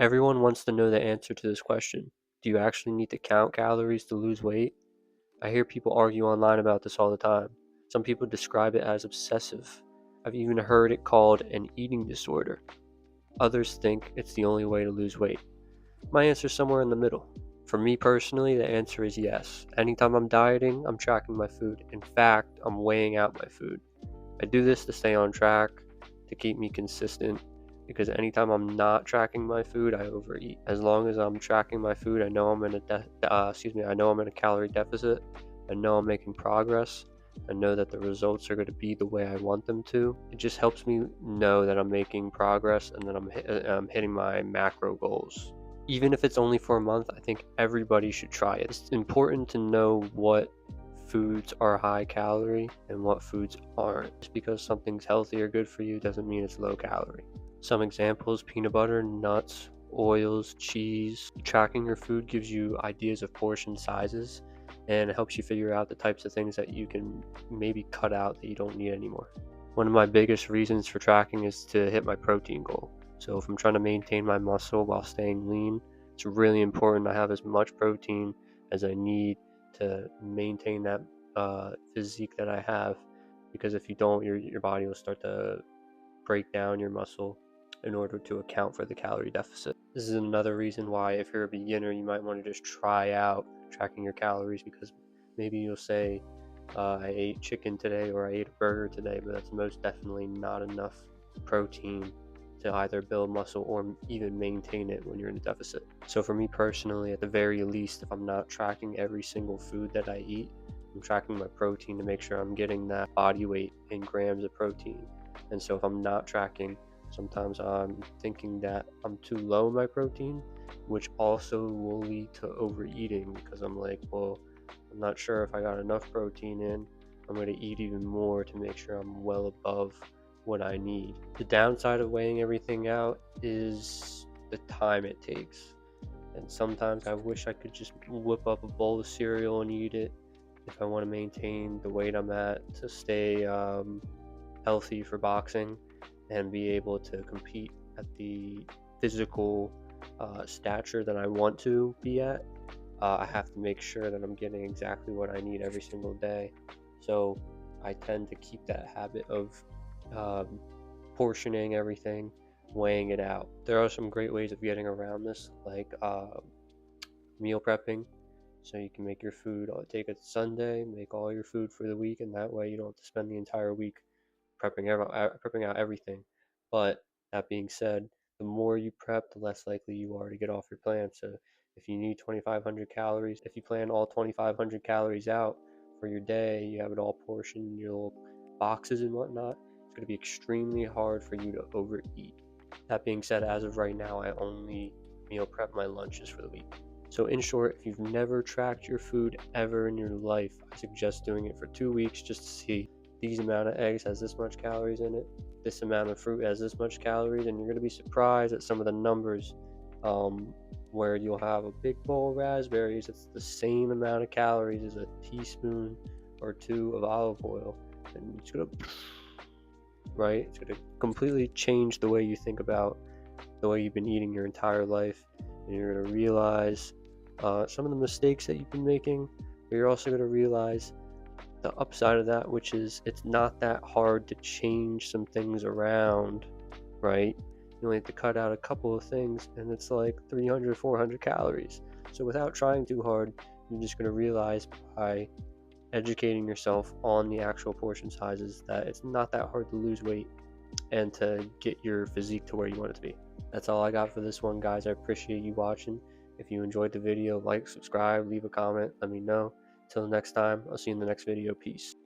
Everyone wants to know the answer to this question. Do you actually need to count calories to lose weight? I hear people argue online about this all the time. Some people describe it as obsessive. I've even heard it called an eating disorder. Others think it's the only way to lose weight. My answer is somewhere in the middle. For me personally, the answer is yes. Anytime I'm dieting, I'm tracking my food. In fact, I'm weighing out my food. I do this to stay on track, to keep me consistent, because anytime I'm not tracking my food, I overeat. As long as I'm tracking my food, I know I'm in a calorie deficit. I know I'm making progress. I know that the results are going to be the way I want them to. It just helps me know that I'm making progress and that I'm hitting my macro goals. Even if it's only for a month, I think everybody should try it. It's important to know what foods are high calorie and what foods aren't. Just because something's healthy or good for you doesn't mean it's low calorie. Some examples: peanut butter, nuts, oils, cheese. Tracking your food gives you ideas of portion sizes and it helps you figure out the types of things that you can maybe cut out that you don't need anymore. One of my biggest reasons for tracking is to hit my protein goal. So if I'm trying to maintain my muscle while staying lean, it's really important I have as much protein as I need to maintain that physique that I have, because if you don't, your body will start to break down your muscle in order to account for the calorie deficit. This is another reason why, if you're a beginner, you might want to just try out tracking your calories, because maybe you'll say, I ate chicken today or I ate a burger today, but that's most definitely not enough protein to either build muscle or even maintain it when you're in a deficit. So for me personally, at the very least, if I'm not tracking every single food that I eat, I'm tracking my protein to make sure I'm getting that body weight in grams of protein. And so if I'm not tracking, sometimes I'm thinking that I'm too low in my protein, which also will lead to overeating, because I'm like, well, I'm not sure if I got enough protein in. I'm going to eat even more to make sure I'm well above what I need. The downside of weighing everything out is the time it takes. And sometimes I wish I could just whip up a bowl of cereal and eat it if I want to maintain the weight I'm at, to stay healthy for boxing and be able to compete at the physical stature that I want to be at. I have to make sure that I'm getting exactly what I need every single day. So I tend to keep that habit of portioning everything, weighing it out. There are some great ways of getting around this, like meal prepping. So you can make your food, take a Sunday, make all your food for the week, and that way you don't have to spend the entire week prepping out everything. But that being said, the more you prep, the less likely you are to get off your plan. So if you need 2,500 calories, if you plan all 2,500 calories out for your day, you have it all portioned in your little boxes and whatnot, it's going to be extremely hard for you to overeat. That being said, as of right now, I only meal prep my lunches for the week. So in short, if you've never tracked your food ever in your life, I suggest doing it for 2 weeks just to see these amount of eggs has this much calories in it, this amount of fruit has this much calories, and you're going to be surprised at some of the numbers, where you'll have a big bowl of raspberries that's the same amount of calories as a teaspoon or two of olive oil, and it's going to, right? It's going to completely change the way you think about the way you've been eating your entire life, and you're going to realize some of the mistakes that you've been making, but you're also going to realize the upside of that, which is it's not that hard to change some things around, right? You only have to cut out a couple of things and it's like 300, 400 calories. So without trying too hard, you're just going to realize by educating yourself on the actual portion sizes that it's not that hard to lose weight and to get your physique to where you want it to be. That's all I got for this one, guys. I appreciate you watching. If you enjoyed the video, like, subscribe, leave a comment, let me know. Till next time, I'll see you in the next video. Peace.